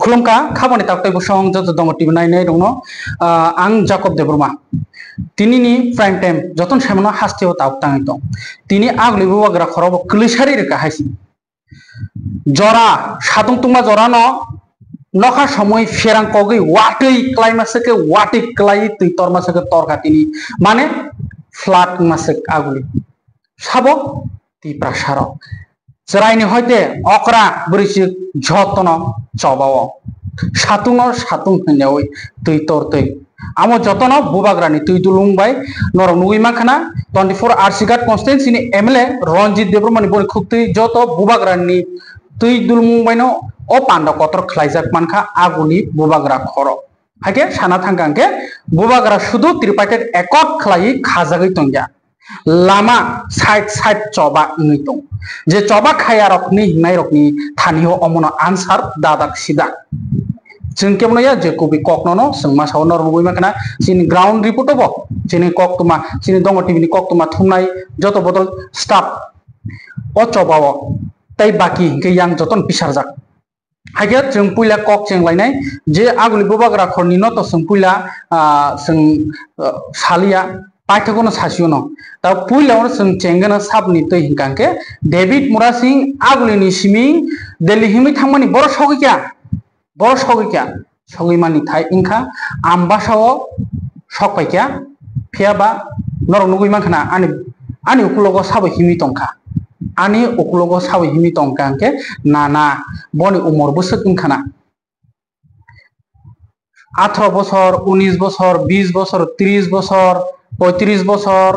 खुलुमका खाबानि ताकतै बसं जत दङ टिभि नायनाय दङ आं जाकब देब्रमा तिनिनि प्राइम टाइम जतन सामनो हास्थियाव ताकताङै दं तिनि आगलिबो वाग्रा खराव क्लिसारि रे काहायसि जरा सादुं तुमा जरा न नखा समय फेरां कगै वाटै क्लाइमासके वाटै क्लाइ तै तरमासके तरका तिनि माने फ्लाट मासक आगुलि साबो ति प्रासार जरायनि हयते अकरा बरिसि झतन चबाव सातुंग सातुं हन्यावै तै तरतै आमो जतन बुबाग्रानि तै दुलुंबाय नरम नुगै माखाना 24 आरसिगाट कन्स्टिट्युन्सिनि एमएलए रनजित देब्रमनि बनि खुक्तै जत बुबाग्रानि तै दुलुंबायनो अ पान्ड कतर खलाइजाक मानखा आगुनि बुबाग्रा खर हाके साना थांगांके बुबाग्रा सुदु त्रिपाटेड एकट खलाइ खाजागै तंग्या लामा साइड साइड चबा नै दं जे चबा खाया रखनि हिंनाय रखनि थानियो अमनो आनसार दादाक सिदा जों केमनया जे कबि ककनो जों मासाव नरमुगै माखना सिनि ग्राउन्ड रिपोर्ट अब सिनि कक्तमा सिनि दङ टिभिनि कक्तमा थुमनाय जत बदल स्टाफ अ चबाव तै बाकी के यां जतन पिसारजाक हागे जों पुइला कक चेंलायनाय जे आगुलि बुबाग्रा खरनि न त जों पुइला जों सालिया पाठ्यकोनो सासियोनो ता पुइलावनो जों चेंगना साबनि तै हिंकांके डेभिड मुरा सिंह आगुलिनि सिमिं दिल्ली हिमै थांमानि बर सगैक्या सगैमानि थाय इंखा आम्बासाव सकपाइक्या फेयाबा नरम नुगै माखना आनि उकुलगो साबो हिमि तंखा आनि उकुलगो साबो हिमि तंका के नाना बनि उमर बोसोक इंखाना 18 বছর 19 বছর 20 বছর 30 বছর 35 বছর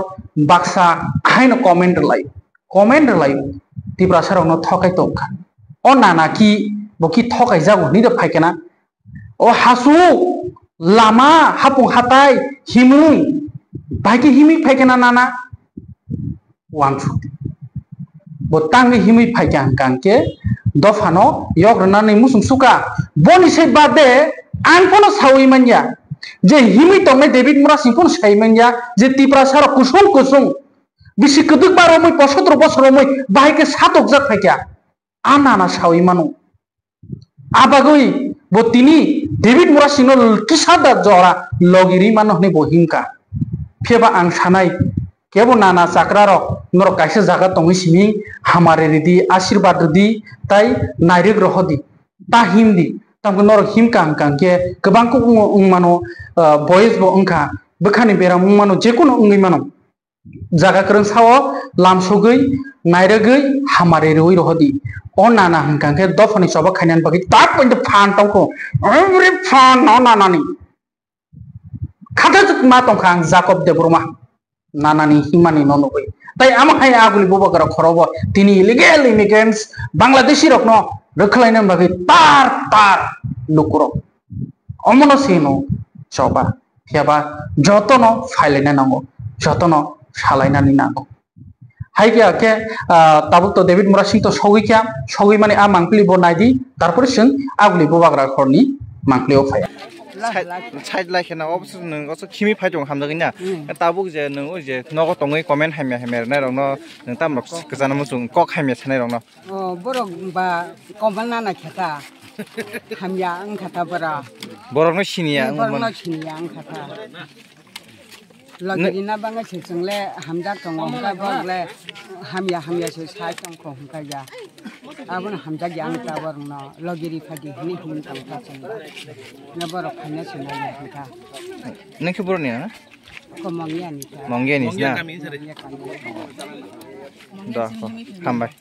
বাক্সা আইন কমেন্ট লাই তিব্রা সারাवनो थकाय तंखा अ नाना की बकी थकाय जागो निदो फायकेना अ हासु लामा हापुं हाताय हिमुं बाकी हिमि फायकेना नाना वांसु बोतांगे हिमि फायके हांकांके दफानो यग्रनानै मुसुं सुका बनि सै बादे आंफोनो सावै मानिया जे हिमि तंनाय डेभिड मुरा सिंफोन सावै मानिया जे तिब्रा सारा कुसुं बिसि कदुक बारमै 75 बছरमै बाहायके सातक जाक फायक्या आनाना सावै मानो आबागै बो तिनि डेभिड मुरा सिंनो किसादा जरा लगिरि मानो हने बहिंका फेबा आं सानाय केबो नाना चाक्रार नर काइसे जागा तंगै सिमिं हामारे रिदि आशीर्वाद रिदि ताई नायरिक रहदि ता हिमदि तमको नर हिमका अंकांके गोबांको उंमानो बयस बो अंखा बखानि बेराम उंमानो जेकुनो उंगै मानो जागा करन साव लामसगै नायरगै हामारे रoi रहदि अ नाना हंकांके दफनि सबा खायनान बागै ताक पइन्ट फान तंको एवरी फान न नानानि खाथा मा तंखा आं जाकब देब्रमा नानानि हिमानि ननुबै ताई आमाहाय आगुलि बुबाग्रा खराव तिनि इलिगेल इमिग्रेन्ट्स बांलादेशी रखनो रखलायनो बागै तार लुकुरो अमनो सेनो चबा फेबा जतनो फाइलायना नांगो जतनो सालायनानै नांगो हाइकिया के ताबुक तो डेभिड मुरा सिंह तो सगै माने आ मांकलि बनायदि तारपरे जों आगुलि बुबाग्रा खरनि मांकलियाव फाया साइड लाइखेना अबसो नों असो खिमि फाइदं हामदगै ना ताबुक जे नों जे नगो तंगै कमेन्ट हाइमे नाय रंनो नों तामरक गोजाना मुसुं कक हाइमे सानाय रंनो बरक बा कमेन्ट नाना खेता हामिया आं खाता बरा बरकनो सिनिया आं खाता लगिना बाङा सेंले हामजा तंग हमका बगले हामिया से साइ तंखौ हमका जा आबन हामजा ग्यां ताबर न लगिरि फादि हनि हुन तंखा चंग न बरक खाना सुनाय हमका नखि बरनि ना को मंगियानि ना दा हामबाय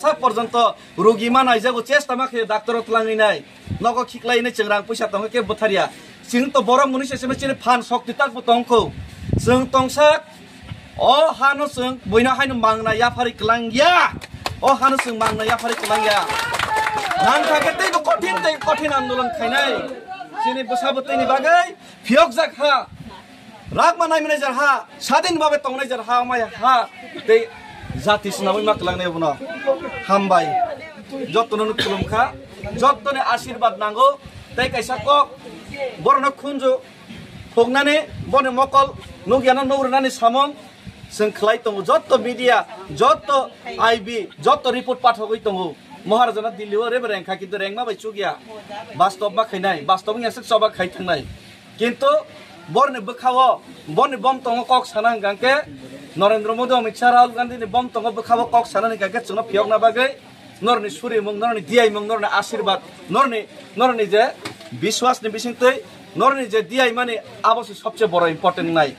सा पर्यन्त रोगी मानाय जागो चेष्टा माखे डाक्टर तलाङै नाय नगो खिक्लाइने चंग्रां पैसा तंग के बथारिया सिं तो बर मुनिसे सेमे चिने फान शक्ति ताक बतंखौ जों तंसाक अ हानो जों बयना हायनो मांना याफारि क्लांगिया अ हानो जों मांना याफारि क्लांगिया नान थाकेतै तो कठिन आन्दोलन खायनाय सिनि बसाबतैनि बागै फियक जाक हा राग मानाय मने जार हा सादिन बाबे तंनाय जार हा माय हा दै जाति सिनाबै मा क्लांनाय बनो हामबाय जत्तनो खुलुमखा जत्तनो आशीर्वाद नांगौ तै कैसा कक बरनो खुनजु होगनानै बने मकल नुगियाना नौरनानै सामं जों खलाय दङ जत्त मिडिया जत्त आईबी जत्त रिपोर्ट पाठगै दङ महाराजा दिल्ली रे रेंखा किन्तु रेंक मा बायचु गया वास्तव मा खैनाय वास्तव नि एसे सबा खै थांनाय किन्तु बरनि बखावो बरनि बम तंग कक सानां गांके नरेंद्र मोदी अमित शाह राहुल गांधी नि बम तंग बखावो कक सानानि गांके जोंना फियकना बागै नरनि सुरि मुं नरनि दियाइ मुं नरनि आशीर्वाद नरनि जे विश्वास नि बिसिंतै नरनि जे दियाइ माने आबसे सबसे बड़ इम्पोर्टेंट नाय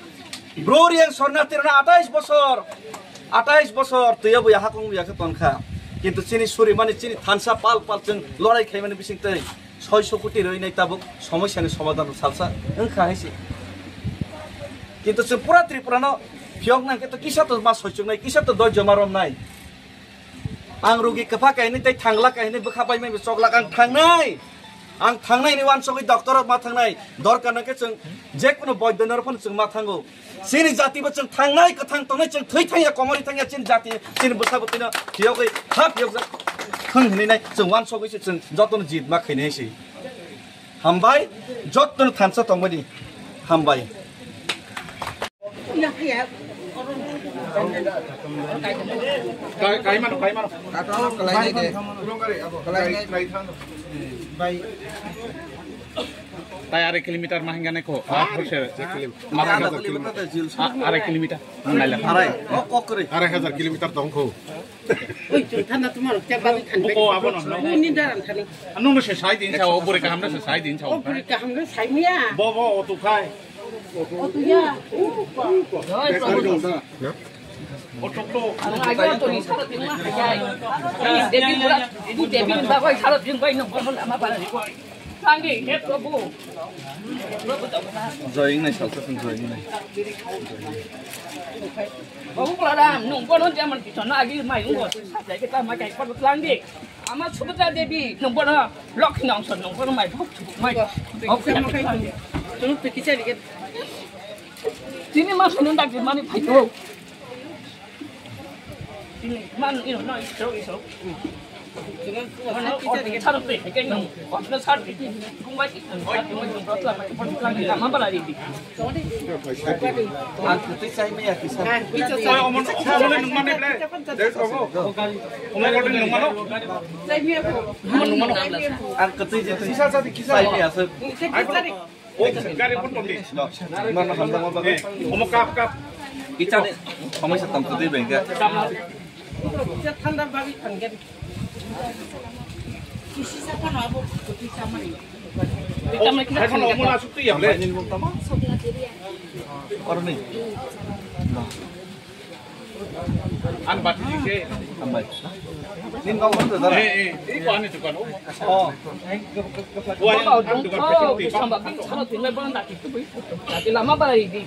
ब्रोरियां शरणार्थीरा 28 बছর तैया बुया हाकं बुया के तनखा किन्तु चिनी सुरि माने चिनी थानसा पाल जों लड़ाई खाय माने बिसिंतै 600 कोटी रइनाय ताबुक समस्यानि समाधान सालसा ओंखा हैसि किन्तु जों पुरा त्रिपुरानो फियक नांके तो किसा तो मा सयचुंनाय किसा तो दय जमारम नाय आं रुगि कफा कायनि तै थांला कायनि बखाबाय मे चगला आं थांनाय आं थांनायनि वान सगै डक्टर मा थांनाय दरकार नाके जों जेकुनो बयदनरफोन जों मा थांगौ सिनि जातिबो जों थांनाय कथां तंनाय जों थै थांया कमरि थांया चिन जाति चिन बसाबतिनो फियकै हा फियक खं हनिनाय जों वान सगैसो जों जतन जित मा खैनायसै हामबाय जतन थानसा तंबनि हामबाय Kai mana? Kalai ni Baik. Tai are kilometer mahingga ne ko. Are kilometer. Nala. Oh kokri. 2,000 kilometer dong ko. Oi, thana tumar jabba khan. Ko abono. Ni daran thani. Anu no se sai din chao, obore ka hamna se sai din chao. Obore ka hamna sai mia. Bo otu khai. Otu ya. Otoklo. Ayo to ni sara tin ma jai. Devi pura bu devi ba koi sara tin koi no bon ama para ni koi. Sangi het ko bu. Join này salsa sen join này. Babu kelada nung bon zaman kita na agi mai nung sai kita mai kai pa langi. Ama Subhadra Devi nung bon lock nong son nung bon mai phok mai. Oke mai. Tunu pikir cari ke. Sini mas nung tak mana phaito. Sini man ini no iso. Jangan kita dikit taruh tu, kita nung, kita taruh tu, kumai kita, kita taruh lagi, lama pada ini. Aku tu saya me ya kisah. Oi omon nung mane ble. Des ogo. Omon ko nung mano. Saya ni aku, mana. Aku tu je kisah jadi kisah me ya sir. Oh, gari pun tondi. Mana hamda ma bagai. Omon kap. Kita ni kami setam tu bengke. Saya tanda babi tanggen. Kisi siapa nak aku kisi sama ni. Kita mereka Hai kono omon asuk tu ya le. Orang ni. An bati ke. Ambai. Nin kau mana tu dah? Ini ko ane tu kan. Oh. Kalau jumpa sama babi, kalau tinggal pun tak itu bui. Tapi lama pada ini.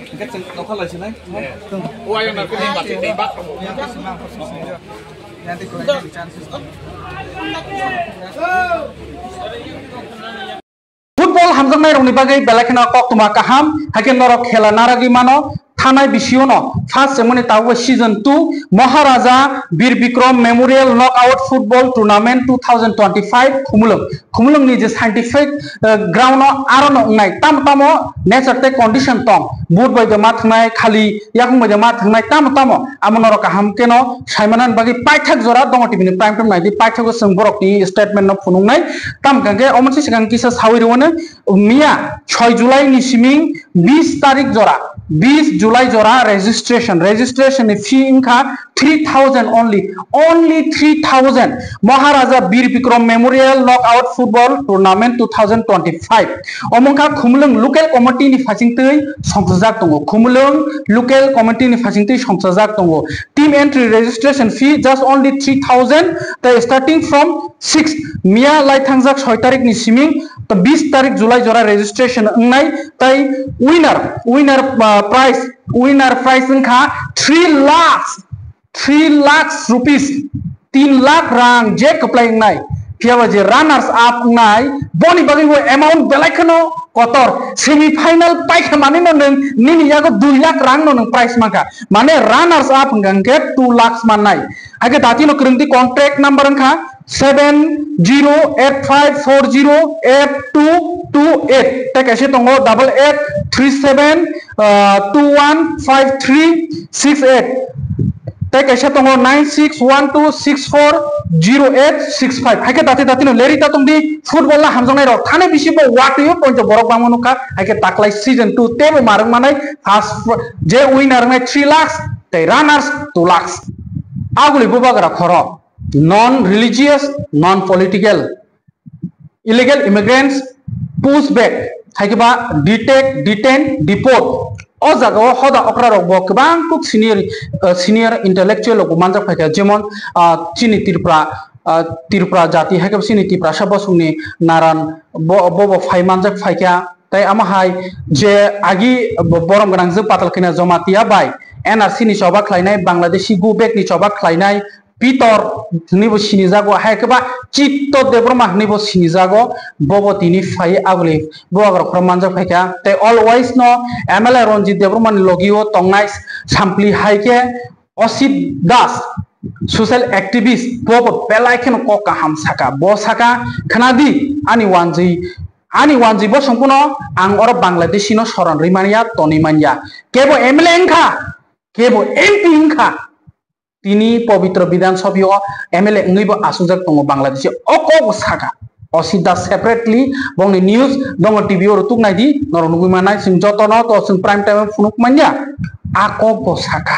Kita kau kalau sini. Oh ayo nak ni bati ni bat. Nanti kau ada chances. Football হামজাংনাই রংनि बागै बेलाखेना कक्तमा काहाम हाकेन नरक खेला नारागि मानो थानाय बिसियोनो first सेमनि ताव season 2 Maharaja Vir Vikram memorial knockout football tournament 2025 खुमुलंगनि जे साइंटिफिक ग्राउंड आरो नाय तामतामो नेचरते कंडीशन तम बुट बायदे मा थांनाय खाली याकुं बायदे मा थांनाय तामतामो आमनर काहाम केनो साइमनान बागै पाइथाक जरा दङ टिभिनि प्राइम टाइम नायदि पाइथाक जों बरकनि स्टेटमेन्ट न फुनुंनाय ताम गांगे अमनसे सिगां किसा सावरिवनो मिया 6 जुलाई नि सिमिं 20 तारिख जरा 20 जुलाई जरा registration fee इनका 3,000 only 3,000 Maharaja Vir Vikram memorial knockout football tournament 2025 अमंका खुमलंग लोकल कमिटी नि फासिंगतै संसजाक दङ खुमलंग लोकल कमिटी नि फासिंगतै संसजाक दङ team entry registration fee just only 3,000 the starting from 6 मिया लाइथांजाक 6 तारिख नि सिमिं तो 20 तारिख जुलाई जरा registration नाय तै winner prize इनका 3 लाख रुपीस 3 लाख रां जे कप्लाइंग नाय कियाबाजे रनर्स अप नाय बनि बागै वो अमाउंट बेलायखनो कतर सेमीफाइनल पाइखा माने नों निनि यागो 2 लाख रां नों प्राइस माका माने रनर्स अप गंगे 2 लाख मानाय आगे दाति नो करंती कॉन्ट्रैक्ट नंबर इनका 7 085408228 tei kaisa tongo 8837215368 tei kaisa tongo 9612640865 haike dati no leri ta tongdi football la hamjangnai rok thane bisi bo watiyo point borok bangmanuka haike taklai season 2 tebo marung manai first je winner ngai 3 lakhs tei runners 2 lakhs aguli bubagra khoro non religious non political illegal immigrants push back haikeba detect detain deport o jaga o hoda okra rok bo kwbang kuk senior intellectual rok manjak phaika jemon chini tirpra jati haikeba chini tirpra sabasungni naran bo phai manjak phaika tai amahai je agi borom ganang je patal kina jamatia bai NRC ni choba khlainai Bangladeshi go back ni choba khlainai Pitor nibo sinijago haikeba Chitto Debroma nibo sinijago bobo tini phai agli boagra khramanja phaika te always no MLA Ronjit Debroma ni logio tongnai sampli haike Osit Das social activist bobo pelaiken ko kaham saka bo saka khnadi ani wanji bo sampuno ang oro Bangladeshi no soran rimania toni manja kebo MLA engkha kebo MP engkha tini পবিত্র বিধানসভায় MLA ngaibo asujak tongo Bangladesh oko saka osida separately bongni news dongo TV ro tuknai di noro nugui manai sing jotono to sing prime time funuk manja ako ko saka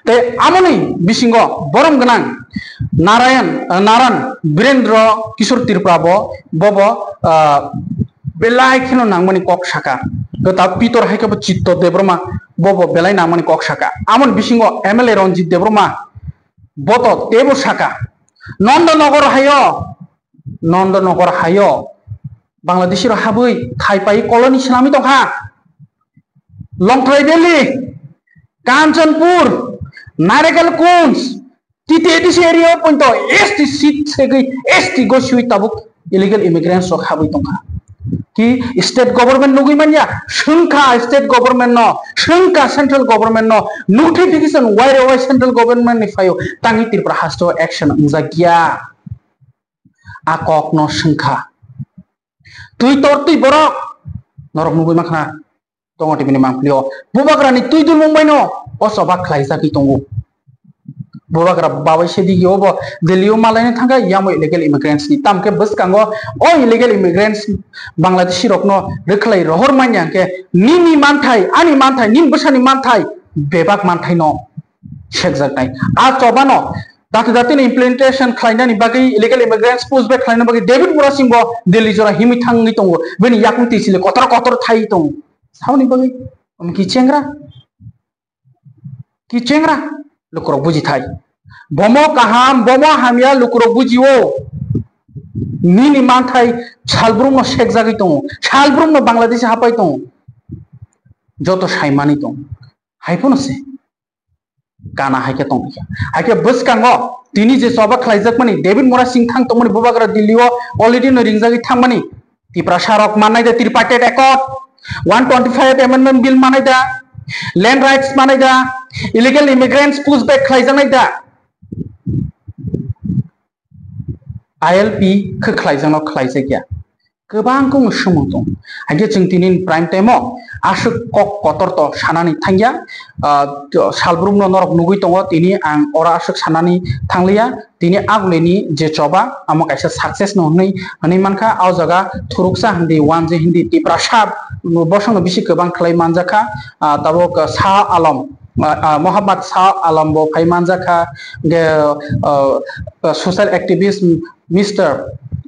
te amoni bisingo borom ganang naran Birendra Kishor Tirprabo bobo belai khino nangmani kok saka gota pitor haikebo Chitto Debroma bobo belai nangmani kok saka amon bisingo MLA Ronjit Debroma boto tebo saka Nondonogor hayo Bangladesh ro habui thaipai koloni islami tongha Longtrai Valley Kanchanpur Narekal Kunj TTDC area point ST seat segai ST go shui tabuk illegal immigrants ro habui tongha ki state government nugui manya shunka state government no shunka central government no notification why central government ni fayo tangi tirpra hasto action unjagya akok no shunka tui borok norok nugui makhna tongo tibini mangplio bubagrani tui dul mumbai no osoba khlaisa ki tongo bubagra bawai sedi yobo delio malai thanga yamo illegal immigrants ni tamke bus kango o illegal immigrants Bangladeshi rokno rekhlai rohor manya ke nini manthai ani manthai nin busani manthai bebak manthai no shekjak nai a chobano dati implementation khlainani bagi illegal immigrants push back khlaina bagi David Murasingbo Delhi jora himi thangi tongo beni yakung tisile kotor thai tong sauni bagi ki chengra lukro buji thai bomo kaham bomo hamia lukro bujiwo nini manthai salbrum no shek jagi tong salbrum no Bangladesh hapai tong joto saimani tong haipono se kana haike tong haike bus kango tini je soba khlaijak mani David Mora Singh thang tomani bubagra Delhi already no ringjagi thangmani tipra sharok manai da tripartite accord 125 amendment bill manai da land rights manai da illegal immigrants push back khlaijak da ILP khlaijang no khlaijak ya गोबां को सोमों आगे जों दिनै prime टाइमाव आसुक कक Qatar तो सानानै थांगिया सालब्रुम नरक नुगै दङ दिनै आं अरा आसुक सानानै थांलिया दिनै आगुलेनि जे जबा आमो कायसा सक्सेस नहनै हनै मानखा आव जगा थुरुकसा हिन्दी वान जे हिन्दी टिप्रा साब बसंग बिसि गोबां खलाय मानजाखा ताबो सा आलम मोहम्मद शाह आलम बो फाय मानजाखा social activist mister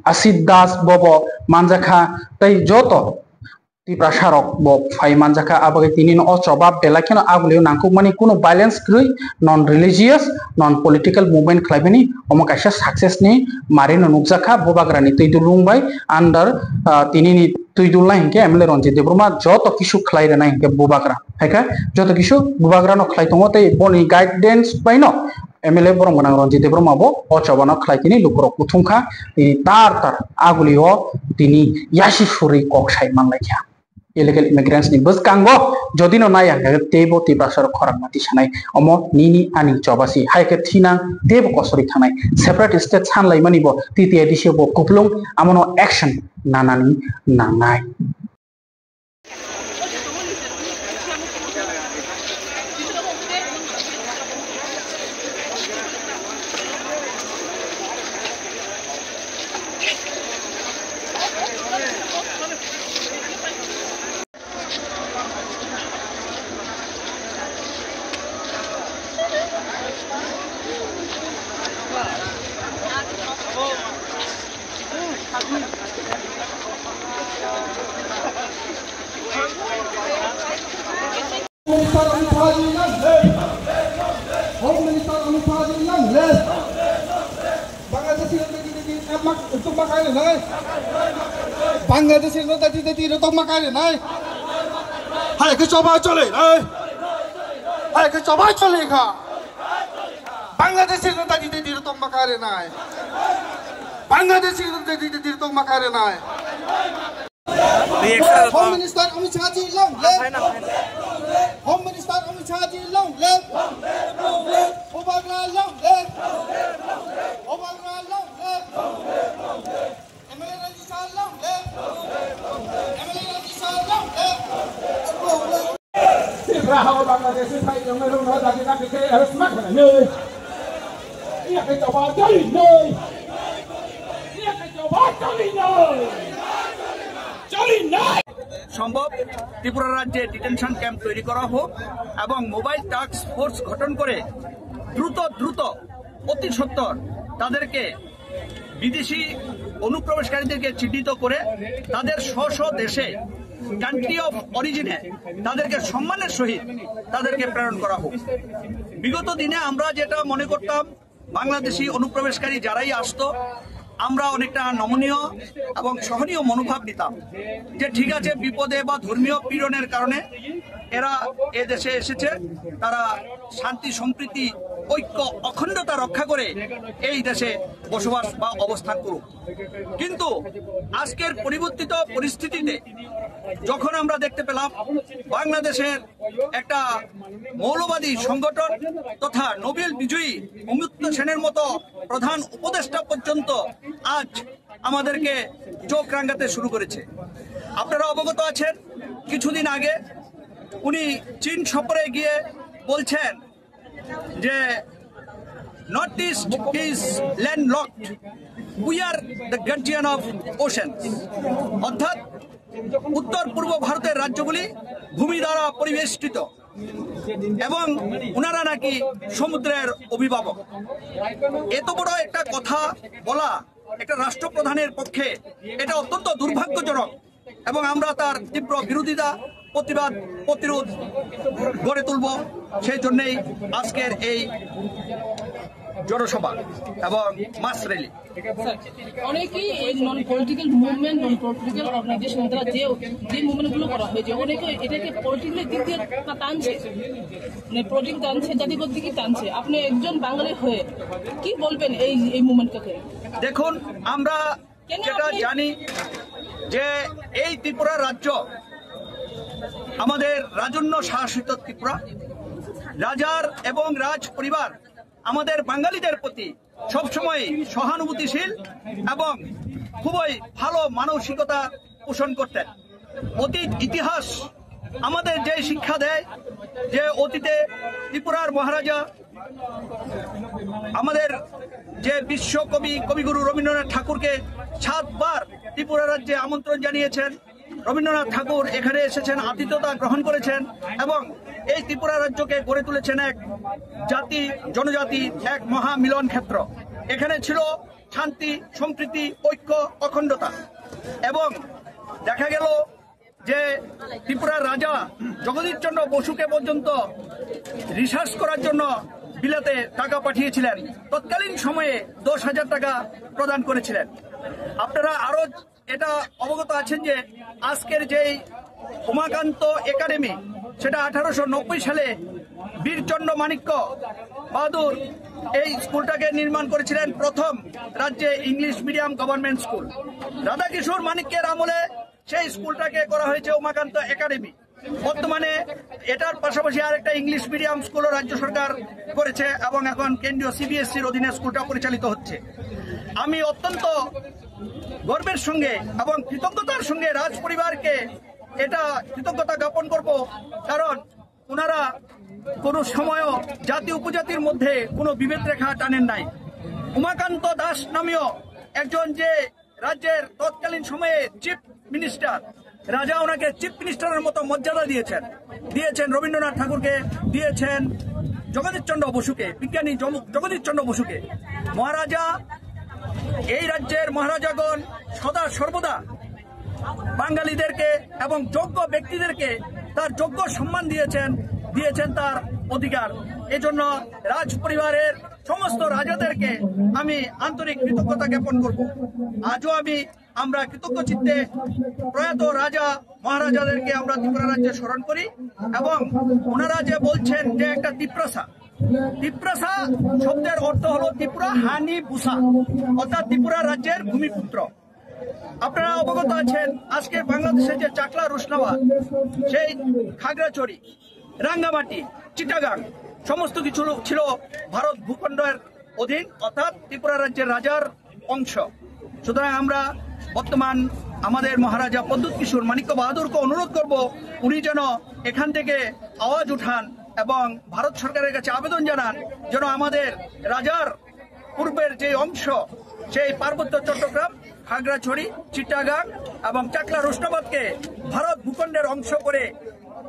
Asid Das bobo manjaka tai joto tipra sarok bo fai manjaka abage tinin o jobab belakeno aguleo nangkuk mani kuno violence krui non religious non political movement khlaibani omo kaisa success ni marino nukjaka bobagrani tuidulung bai under tinini tuidulna hinke MLA Ronjit Debroma joto kisu khlaire na hinke bobagra haika joto kisu bobagra no khlai tongo tai boni guidance paino MLA borong ganang Ronjit Debroma bo o chobano khlaitini lukro kuthumkha tar agulio tini yashi suri kok sai manglaiya illegal immigrants ni buskango jodi no naya ga tebo ti prasar khorang mati sanai omo nini ani chobasi haike thina tebo kosori thanai separate state sanlai manibo titi edisio bo kuplung amono action nanani nangai বাংলাদেশের নেতা দিতে এরকম মাকারে নাই হ্যাঁ কে সবাই চলে নাই হ্যাঁ কে সবাই চলে খা বাংলাদেশের নেতা দিতে এরকম মাকারে নাই বাংলাদেশের নেতা দিতে এরকম মাকারে নাই হোম মিনিস্টার অমিত শাহ জি লং হোম মিনিস্টার অমিত শাহ জি লং ওবাগলা লং ওবাগলা লং এমএলএ রাজি শাহ লং Rahaw Bangladesh phải trong nơi đó là cái cái ở smart này nơi. Ia cái chỗ bao chơi nơi. Ia cái chỗ bao chơi nơi. Chơi nơi. সম্ভব ত্রিপুরা রাজ্যে ডিটেনশন ক্যাম্প তৈরি করা হোক এবং মোবাইল টাস্ক ফোর্স গঠন করে দ্রুত অতি সত্বর তাদেরকে বিদেশি অনুপ্রবেশকারীদেরকে চিহ্নিত করে তাদের স্ব দেশে কান্ট্রি অফ অরিজিনে তাদেরকে সম্মানের সহিত তাদেরকে প্রেরণ করা হোক। বিগত দিনে আমরা যেটা মনে করতাম বাংলাদেশি অনুপ্রবেশকারী যারাই আসতো আমরা অনেকটা নমনীয় এবং সহনীয় মনোভাব নিতাম যে ঠিক আছে বিপদে বা ধর্মীয় পীড়নের কারণে এরা এ দেশে এসেছে, তারা শান্তি সম্প্রীতি ঐক্য অখণ্ডতা রক্ষা করে এই দেশে বসবাস বা অবস্থান করুক। কিন্তু আজকের পরিবর্তিত পরিস্থিতিতে যখন আমরা দেখতে পেলাম বাংলাদেশের একটা মৌলবাদী সংগঠন তথা নোবেল বিজয়ী অমৃত্য সেনের মতো প্রধান উপদেষ্টা পর্যন্ত আজ আমাদেরকে চোখ রাঙাতে শুরু করেছে। আপনারা অবগত আছেন কিছুদিন আগে উনি চীন সফরে গিয়ে বলছেন যে north east is landlocked, we are the guardian of ocean, অর্থাৎ উত্তর পূর্ব ভারতের রাজ্যগুলি ভূমি দ্বারা পরিবেষ্টিত এবং ওনারা নাকি সমুদ্রের অভিভাবক। এত বড় একটা কথা বলা একটা রাষ্ট্রপ্রধানের পক্ষে এটা অত্যন্ত দুর্ভাগ্যজনক এবং আমরা তার তীব্র বিরোধিতা প্রতিরোধ গড়ে তুলব। সেই জন্যই আজকের এই জনসভা এবং মাস র্যালি। অনেকেই এই non political movement, non political organisation দ্বারা যে মুভমেন্টগুলো করা হয়েছে অনেকে এটাকে পলিটিক্যাল দিক দিয়ে টানছে, মানে পলিটিক্যাল টানছে, জাতিগত দিকে টানছে। আপনি একজন বাঙালি হয়ে কি বলবেন এই মুভমেন্টটাকে? দেখুন, আমরা যেটা জানি যে এই ত্রিপুরা রাজ্য আমাদের রাজন্য শাসিত ত্রিপুরা, রাজার এবং রাজ পরিবার আমাদের বাঙালিদের প্রতি সবসময় সহানুভূতিশীল এবং খুবই ভালো মানসিকতা পোষণ করতেন। অতীত ইতিহাস আমাদের যে শিক্ষা দেয় যে অতীতে ত্রিপুরার মহারাজা আমাদের যে কবিগুরু রবীন্দ্রনাথ ঠাকুরকে 7 বার ত্রিপুরা রাজ্যে আমন্ত্রণ জানিয়েছেন। রবীন্দ্রনাথ ঠাকুর এখানে এসেছেন, আতিথ্যতা গ্রহণ করেছেন এবং এই ত্রিপুরা রাজ্যকে গড়ে তুলেছেন এক জাতি জনজাতি এক মহা মিলন ক্ষেত্র। এখানে ছিল শান্তি সম্প্রীতি ঐক্য অখণ্ডতা এবং দেখা গেল যে ত্রিপুরার রাজা জগদীশ চন্দ্র বসুকে পর্যন্ত রিসার্চ করার জন্য বিলাতে টাকা পাঠিয়েছিলেন, তৎকালীন সময়ে 10,000 টাকা প্রদান করেছিলেন। আপনারা আরো এটা অবগত আছেন যে আজকের যেই উমাকান্ত একাডেমি সেটা 1890 সালে বীরচন্দ্র মাণিক্য বাহাদুর এই স্কুলটাকে নির্মাণ করেছিলেন, প্রথম রাজ্যে English medium government school. Radhakishore মাণিক্যের আমলে সেই স্কুলটাকে করা হয়েছে উমাকান্ত একাডেমি। বর্তমানে এটার পাশাপাশি আরেকটা ইংলিশ মিডিয়াম স্কুলও রাজ্য সরকার করেছে এবং এখন কেন্দ্রীয় সিবিএসসির অধীনে স্কুলটা পরিচালিত হচ্ছে। আমি অত্যন্ত গর্বের সঙ্গে এবং কৃতজ্ঞতার সঙ্গে রাজ পরিবারকে এটা কৃতজ্ঞতা জ্ঞাপন করব, কারণ ওনারা কোনো সময়ও জাতি উপজাতির মধ্যে কোনো বিভেদ রেখা টানেন নাই। উমাকান্ত দাস নামীয় একজন যে রাজ্যের তৎকালীন সময়ে চিফ মিনিস্টার, রাজা ওনাকে চিফ মিনিস্টারের মতো মর্যাদা দিয়েছেন রবীন্দ্রনাথ ঠাকুরকে, দিয়েছেন জগদীশচন্দ্র বসুকে, বিজ্ঞানী জগদীশচন্দ্র বসুকে। মহারাজা, এই রাজ্যের মহারাজাগণ সদা সর্বদা বাঙালিদেরকে এবং যোগ্য ব্যক্তিদেরকে তার যোগ্য সম্মান দিয়েছেন তার অধিকার। এজন্য রাজ পরিবারের সমস্ত রাজাদেরকে আমি আন্তরিক কৃতজ্ঞতা জ্ঞাপন করব। আজও আমরা কৃতজ্ঞ চিত্তে প্রয়াত রাজা মহারাজাদেরকে আমরা ত্রিপুরা রাজ্যে স্মরণ করি। এবং ওনারা যে বলছেন যে একটা ত্রিপুরা শব্দের অর্থ হলো ত্রিপুরা হানি বুসা, অর্থাৎ ত্রিপুরা রাজ্যের ভূমিপুত্র। আপনারা অবগত আছেন আজকে বাংলাদেশের যে চাকলা রুশনাবাদ, সেই খাগড়াছড়ি, রাঙ্গামাটি, চিটাগাং সমস্ত কিছু ছিল ভারত ভূখণ্ডের অধীন, অর্থাৎ ত্রিপুরা রাজ্যের রাজার অংশ। সুতরাং আমরা বর্তমান আমাদের মহারাজা পদ্মুৎ কিশোর মানিক্য বাহাদুরকে অনুরোধ করব, উনি যেন এখান থেকে আওয়াজ উঠান এবং ভারত সরকারের কাছে আবেদন জানান যেন আমাদের রাজার পূর্বের যে অংশ, সেই পার্বত্য চট্টগ্রাম, খাগড়াছড়ি, চিটাগাং এবং চাকলা রুশনাবাদকে ভারত ভূখণ্ডের অংশ করে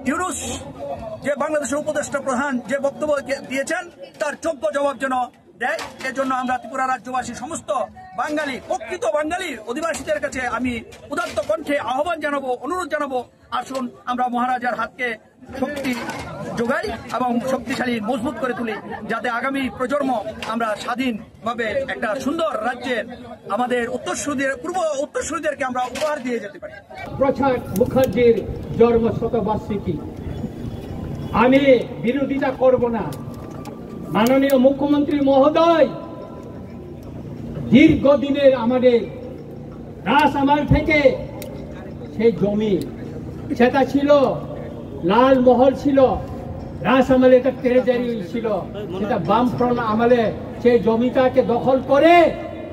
ইউনুস যে বাংলাদেশের উপদেষ্টা প্রধান যে বক্তব্য দিয়েছেন তার যোগ্য জবাব যেন দেয়। এজন্য আমরা ত্রিপুরা রাজ্যবাসী সমস্ত বাঙালি, প্রকৃত বাঙালি অধিবাসীদের কাছে আমি উদাত্ত কণ্ঠে আহ্বান জানাবো, অনুরোধ জানাবো, আসুন আমরা মহারাজার হাতকে শক্তি যোগাই এবং শক্তিশালী মজবুত করে তুলি, যাতে আগামী প্রজন্ম আমরা স্বাধীনভাবে একটা সুন্দর রাজ্যের আমাদের পূর্ব উত্তরসূরিদেরকে আমরা উপহার দিয়ে যেতে পারি। প্রসাদ মুখার্জির জন্ম শতবার্ষিকী, আমি বিরোধিতা করব না। মাননীয় মুখ্যমন্ত্রী মহোদয় দীর্ঘদিনের আমাদের রাজআমাল থেকে সেই জমি, সেটা ছিল লাল মহল, ছিল রাজআমালে একটা ট্রেজারি ছিল, সেটা বামফ্রন্ট আমলে সেই জমিটাকে দখল করে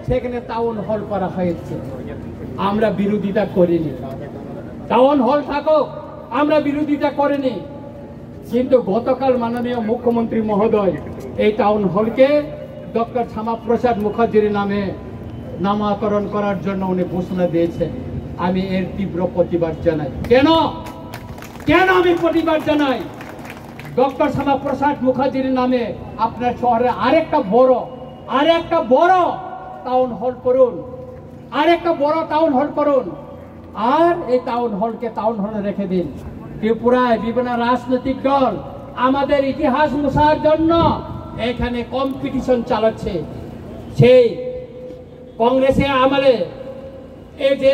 সেখানে টাউন হল করা হয়েছে। আমরা বিরোধিতা করিনি, টাউন হল থাকুক, আমরা বিরোধিতা করিনি। কিন্তু গতকাল মাননীয় মুখ্যমন্ত্রী মহোদয় এই টাউন হলকে ডক্টর শ্যামাপ্রসাদ মুখার্জির নামে নামকরণ করার জন্য উনি ঘোষণা দিয়েছেন। আমি এর তীব্র প্রতিবাদ জানাই। কেন আমি প্রতিবাদ জানাই? ডক্টর শ্যামাপ্রসাদ মুখার্জির নামে আপনার শহরে আরেকটা বড় টাউন হল করুন, আর এই টাউন হলকে টাউন হলে রেখে দিন। ত্রিপুরায় বিভিন্ন রাজনৈতিক দল আমাদের ইতিহাস মুছার জন্য এখানে কম্পিটিশন চালাচ্ছে। সেই কংগ্রেসের আমলে এই যে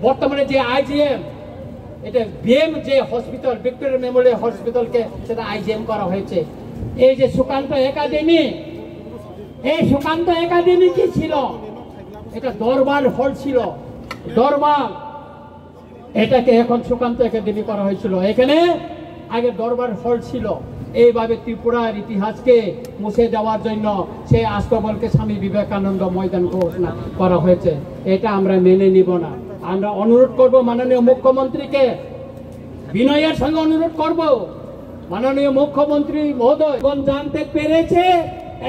বর্তমানে যে আইজিএম, এটা বিএম যে হসপিটাল, ভিক্টোরিয়া মেমোরিয়াল হসপিটালকে সেটা আইজিএম করা হয়েছে। এই যে সুকান্ত একাডেমি, এই সুকান্ত একাডেমি কি ছিল? এটা দরবার হল ছিল, দরবার, এটাকে এখন সুকান্ত একাডেমি করা হয়েছিল। এখানে আগে দরবার হল ছিল। এইভাবে ত্রিপুরার ইতিহাসকে মুছে দেওয়ার জন্য সেই আস্তবলকে স্বামী বিবেকানন্দ ময়দান ঘোষণা করা হয়েছে। এটা আমরা মেনে নিব না। আমরা অনুরোধ করব মাননীয় মুখ্যমন্ত্রীকে, বিনয়ের সঙ্গে অনুরোধ করব, মাননীয় মুখ্যমন্ত্রী মহোদয় জানতে পেরেছে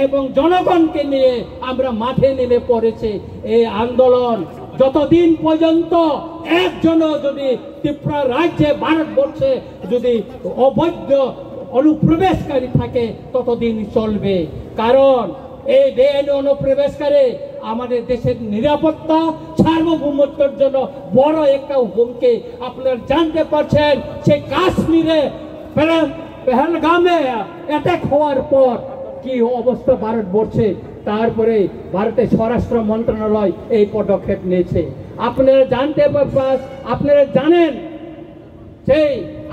এবং জনগণকে নিয়ে আমরা মাঠে নেমে পড়েছি। এই আন্দোলন যতদিন পর্যন্ত একজনও যদি ত্রিপুরা রাজ্যে, ভারতবর্ষে যদি অবৈধ অনুপ্রবেশকারী থাকে ততদিন চলবে। কারণ এই বেআইনি অনুপ্রবেশকারী আমাদের দেশের নিরাপত্তা, সার্বভৌমত্বের জন্য বড় একটা হুমকি। আপনারা জানতে পারছেন সেই কাশ্মীরে পেহেলগামে অ্যাটাক হওয়ার পর কি অবস্থা ভারতবর্ষে, তারপরে ভারতের স্বরাষ্ট্র মন্ত্রণালয় এই পদক্ষেপ নিয়েছে। আপনারা জানেন সেই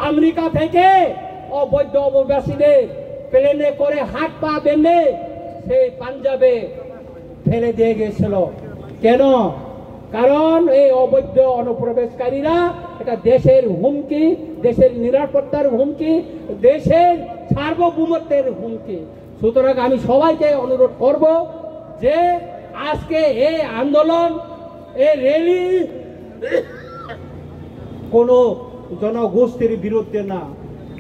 আমেরিকা থেকে অবৈধ অভিবাসীদের প্লেনে করে হাত পা বেঁধে সেই পাঞ্জাবে ফেলে দিয়ে গেছিল। কেন? কারণ এই অবৈধ অনুপ্রবেশকারীরা এটা দেশের হুমকি, দেশের নিরাপত্তার হুমকি, দেশের সার্বভৌমত্বের হুমকি। সুতরাং আমি সবাইকে অনুরোধ করব যে আজকে এই আন্দোলন, এই র্যালি কোনো জনগোষ্ঠীর বিরুদ্ধে না,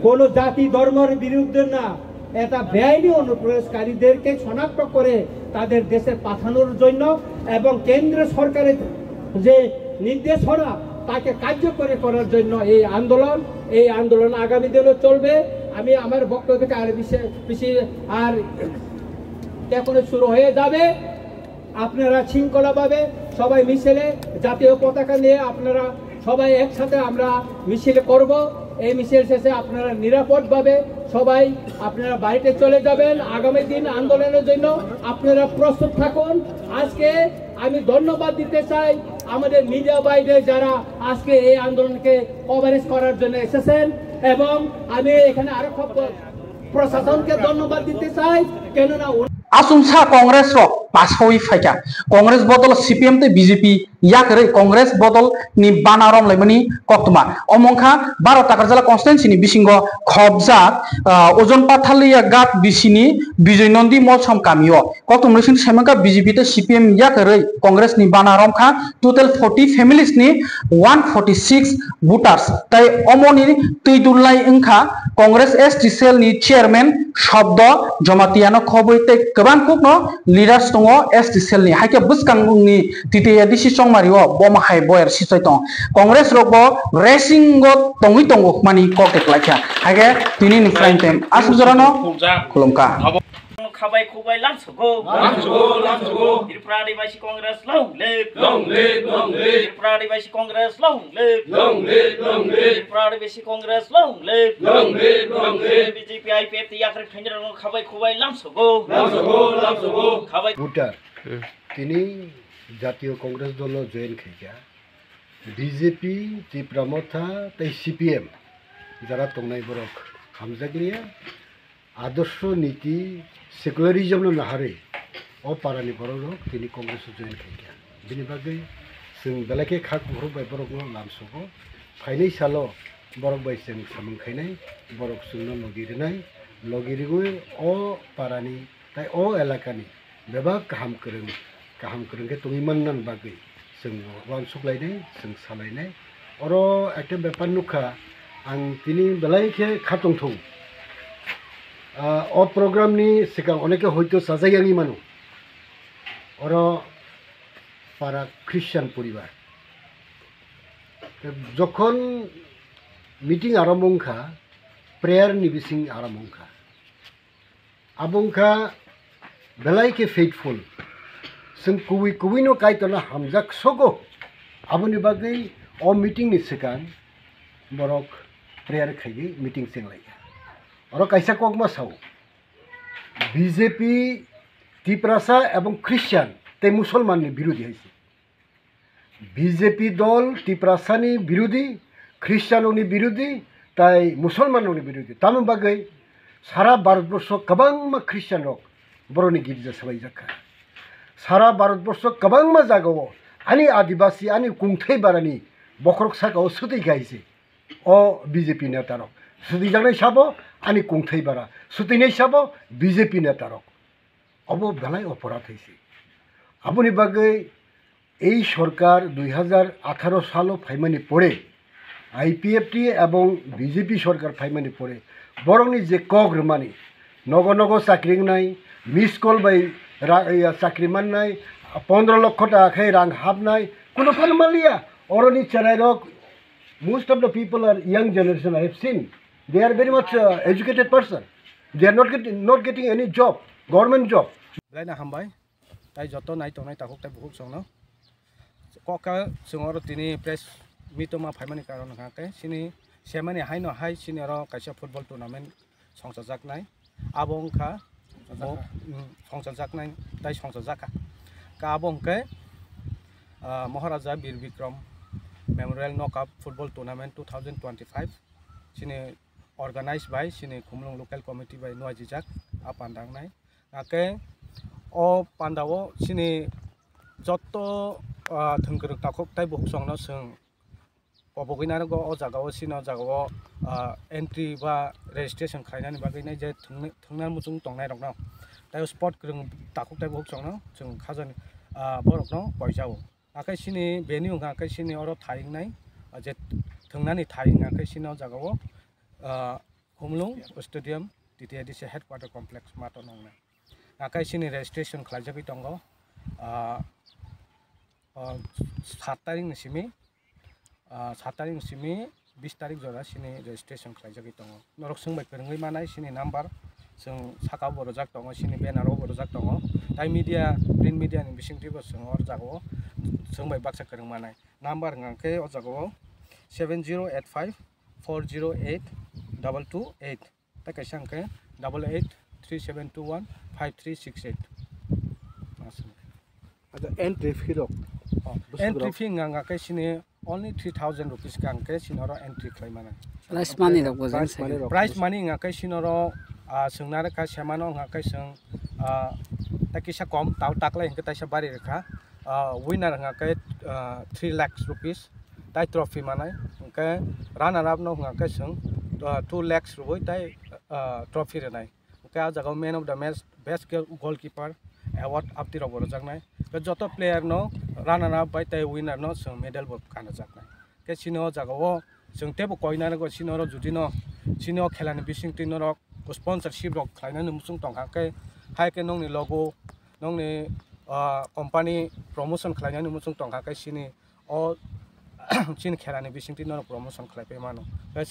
কোনো জাতি ধর্মের বিরুদ্ধে না, এটা বেআইনি অনুপ্রবেশকারীদেরকে শনাক্ত করে তাদের দেশে পাঠানোর জন্য এবং কেন্দ্র সরকারের যে নির্দেশনা তাকে কার্যকরী করার জন্য এই আন্দোলন আগামী দিনে চলবে। আমি আমার বক্তব্য থেকে আর বেশি আর এখন শুরু হয়ে যাবে। আপনারা শৃঙ্খলাভাবে সবাই মিছিলে জাতীয় পতাকা নিয়ে আপনারা সবাই একসাথে আমরা মিছিল করব। এই মিছিল শেষে আপনারা নিরাপদভাবে সবাই আপনারা বাড়িতে চলে যাবেন। আগামী দিন আন্দোলনের জন্য আপনারা প্রস্তুত থাকুন। আজকে আমি ধন্যবাদ দিতে চাই আমাদের মিডিয়া ভাইদের যারা আজকে এই আন্দোলনকে কভারেজ করার জন্য এসেছেন, এবং আমি এখানে আরো প্রশাসনকে ধন্যবাদ দিতে চাই, কেননা আসুনসা কংগ্রেস র পাছাই ফাইকা কংগ্রেস বদল সিপিএম তে বিজেপি ইয়াকরে কংগ্রেস বদল নি বানারম লাইমানি কক্তমা অমংখা 12 টাকার জেলা কনস্টিটুয়েন্সি নি বিসিঙ্গ খবজাত ওজন পাথালিয়া গাত বিসিনি বিজয় নন্দী মলসম কামিও কক্তম রেসিন সেমাকা বিজেপি তে সিপিএম ইয়াকরে কংগ্রেস নি বানারম খা টোটাল 40 ফ্যামিলিস নি 146 ভোটার্স তাই অমনি তৈদুল্লাই ইংখা কংগ্রেস এসটি সেল নি চেয়ারম্যান শব্দ জমাতিয়ানো খবইতে गोबां कुकनो लिडार्स दङ एसटी सेलनि हाइके बुसकांनि तिटिया डिसिसन मारियो बमाहाय बयर सिसय दं कांग्रेस रगो रेसिंग तंगि तंगो मानि ककेट लाखा हाइके तिनि प्राइम टाइम आसुजरानो खुलुमका खाबाय खुबाय लांसगो त्रिपुरा आदिवासी कांग्रेस लंले त्रिपुरा आदिवासी कांग्रेस लंले त्रिपुरा आदिवासी कांग्रेस लंले बीजेपी आईपीएफ याखरे फेंजर खाबाय खुबाय लांसगो खाबाय ভোটার তিনি জাতীয় কংগ্রেস দল জয়েন খাইকা বিজেপি ত্রিপুরা মথা তাই সিপিএম যারা তংনাই বরক হামজাগলিয়া আদর্শ নীতি সেকুলারিজম নাহারে ও পারানি বরক তিনি কংগ্রেস জয়েন খাইকা বিনি বাগै जों बेलाके खाक बरक बाय बरक लामसगो फाइनै सालो बरक बाय जों सामखायनाय बरक सुंनो लगिरिगो ओ पारानि ताई ओ एलाकानि बेबा गाहाम करंगे तुमिमाननान बागै जों वान सुग्लायनाय जों सालायनाय अरो एकटा बेपार नुखा आं तिनि बेलाके खातंथौ ओ प्रग्रामनि सिगां अनेके हयतो साजायाङि मानु अरो पारा ख्रिस्टान परिवार যখন মিটিং আরম্ভংখা প্রেয়ার নিবিসিং আরম্ভংখা আবংখা বেলাইকে ফেইথফুল जों कुबैनो कायतना हामजाक सगो आबुनि बागै अ मिटिं नि सिगां बरक प्रेयार खायि मिटिं सेंलाया अरो कायसा कगमा साव बीजेपी तिप्रासा एवं ख्रिस्टान ते मुसलमान नि विरोधी हइसे बीजेपी दल तिप्रासानि विरोधी ख्रिस्टाननि विरोधी ताई मुसलमाननि विरोधी ताम बागै सारा भारतवर्ष गोबां ख्रिस्टान रक बरनि गिर्जा सबाय जाखा सारा भारतवर्ष गोबां जागाव आनी आदिवासी आनी कुंथै बारानि बखरक सागाव सुदै गायसे अ बीजेपी नेता रक सुदै जानाय साबो आनी कुंथै बारा सुदैनाय साबो बीजेपी नेता रक अब बेलाय अपराध हइसे आबुनि बागै এই সরকার 2018 সাল ফাইমানি পড়ে আইপিএফটি এবং বিজেপি সরকার ফাইমানি পড়ে বরংনি যে কগ্রমানি নগ নগ চাকরি নাই মিস কল বাই চাকরি মাননাই 15 লক্ষ টাকা খাই রাং হাবনাই কোনো ফরমালিয়া অরনি চেরাইরক most of the people are young generation I have seen they are very much educated person they are not getting any job government job লাইনা হামবাই তাই যত নাই তনাই তাকক তাই বহুত সং कका जों दिनै प्रेस मिटमा फाइमानि कारण हाके सिनि सेमानि हाइनो हाइ सिनि कायसा फुटबल टुर्नामेन्ट संसार जाकनाय आबंखा संसार जाकनाय ताई संसार जाका का आबंके Maharaja Vir Vikram memorial knockout football tournament 2025 सिनि अर्गानाइज बाय सिनि खुमलुं लोकल कमिटि बाय नवाजिजाक आ पान्दांनाय आके ओ पान्दावो सिनि जत्तो थोंगोरं ताखक ताइ बुक संनो जों अबगैना गो अ जागाव सिनो जागाव एंट्री बा रेजिस्ट्रेशन खालामनानै बागैनाय जे थोंना मुजुं दंनाय रंना ताइ स्पट गोरों ताखक ताइ बुक संनो जों खाजन बरकनो बयजाव आखाय सिनि बेनि उनाव आखाय सिनि अर थाइनाय जे थोंनानै थाइं आखाय सिनो जागाव हुमलुं स्टेडियम DTIDC हेडक्वार्टर कम्प्लेक्स मातो नंना आखाय सिनि रेजिस्ट्रेशन खालामजाखै दंगो 7 तारिख निसिमि 7 तारिख निसिमि 20 तारिख जरा सिनि रेजिस्ट्रेशन खालामजाखै दंगो नरक सोंबाय फोरोंङै मानाय सिनि नाम्बार जों साका बरजाक दंगो सिनि बेनाराव बरजाक दंगो ताइ मीडिया प्रिन्ट मीडिया नि बिसिंथिबो जों अर जागो सोंबाय बाक्सा फोरों मानाय नाम्बार गांखे अ जागो 7085 408 228 ताइ कैसा अंके 883721 5368 ada entry fee dok entry fee nga kai sini only 3000 rupees ka angke sinoro entry claimana price money dok price money nga kai sinoro sungnara ka semano nga kai sung takisa kom taw taklai nga taisa bari rekha winner nga kai 3 lakhs rupees tai trophy manai nga runner up no nga kai sung 2 lakhs rupees tai trophy renai ka jaga man of the match best goalkeeper award up the robor jagnai joto player no runner up by tai winner no so medal bo kana jagnai ke sino jaga wo jungte bo koina go sino ro judi no sino khelani bising tin no sponsorship rok khlaina no musung tong ha ke hai ke nong ni logo nong ni company promotion khlaina no musung tong ha ke sini o sin khelani bising tin no promotion khlai pe mano ke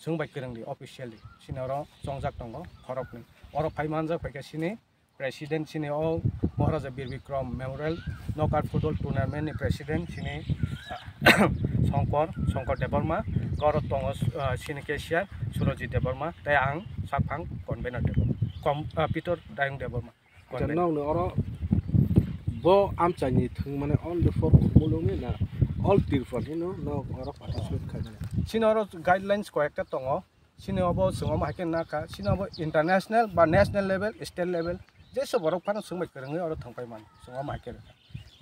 sung bai kerang di officially sino ro jongjak tongo khorok ni oro phaimanja phaika sini President sini all Maharaja Bir Vikram Memorial Knockout Football Tournament ni President sini Songkor Deborma Gaurav Tongos sini Cashier Surajit Deborma tai ang Sapang Convener Deborma Peter Dayung Deborma janau no oro bo amchani thung mane on the for mulungi na all tirfon no oro participate khana sini oro guidelines ko ekta tongo sini obo sungom haken na ka sini obo international ba national level state level जेसो बरक फानो सोंबाय करङै अर थांबाय मान सोंगा माइकेर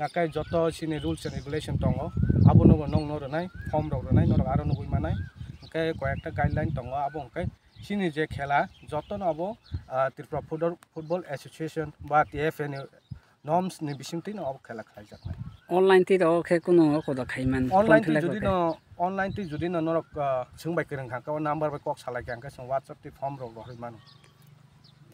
नाकाय जतो सिनि rules and regulation दंगो आबो नगो नंग नरनाय firm रगनाय नरक आरो नगुय मानाय ओंके कयेकटा गाइडलाइन दंगो आबो ओंके सिनि जे खेला जतो नबो त्रिपुरा फुटबल एसोसिएशन बा TFN नॉर्म्स नि बिसिंति न अब खेला खाइ जाकनाय ऑनलाइन ति द खे कुनो कोद खाइमान ऑनलाइन ति जुदि न नरक सोंबाय करङ खाका नम्बर बे कक सालाय खाका सों WhatsApp ति फर्म रग रहै मान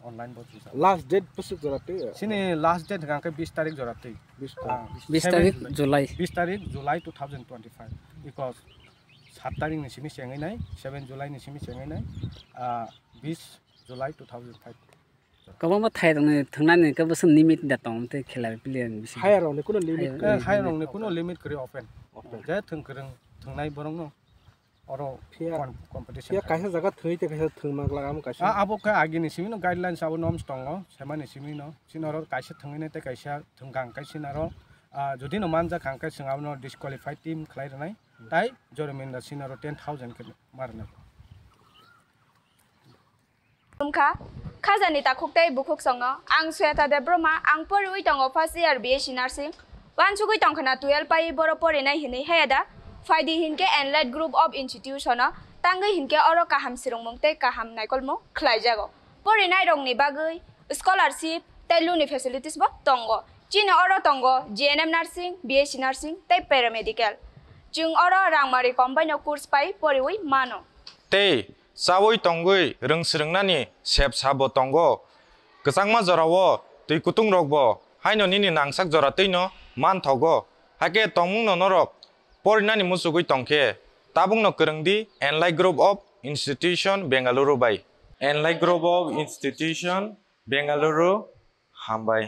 online both last date pusuk jorate sini last date gangke 20 tarik jorate 20 tarik July 20 tarik July 2025 because 7 tarik ni simi sengai nai 7 July ni simi sengai nai 20 July 2005 kabo ma thai dong thangna ni ka bus limit da tong te khela player bisi higher on kuno limit higher on kuno limit kri open je thangnai borong no oro competition ya kaisa jaga thoi te kaisa thungma lagam kaisa abo ka agi ni simi no guidelines abo norms tongo sema ni simi no sinoro kaisa thungne te kaisa thunggang kaisa naro jodi no manja khangka singab no disqualified team khlai ranai tai jorminda sinoro 10000 ke marna umkha khajani ta khuktai bukhuk songo ang sweta de broma ang porui tongo first year BSc nursing wansugui tongkhana 12 pai boro porinai hini hayada Faidi hinke Enlight Group of Institution tangai hinke oro kaham sirong mongte kaham naikolmo khlaijago porinai rongni bagai scholarship teluni facilities bo tongo china oro tongo GNM nursing BSc nursing tai paramedical jung oro rangmari combine course pai poriwi mano te sawoi tongoi rungsrungnani sep sabo tongo ksangma jorawo tui kutung rokbo haino nini nangsak jora tuino man thogo hake tongmung no norok Porinani musugui tongke tabung no kerengdi Enlight Group of Institution Bengaluru by Enlight Group of Institution Bengaluru hambai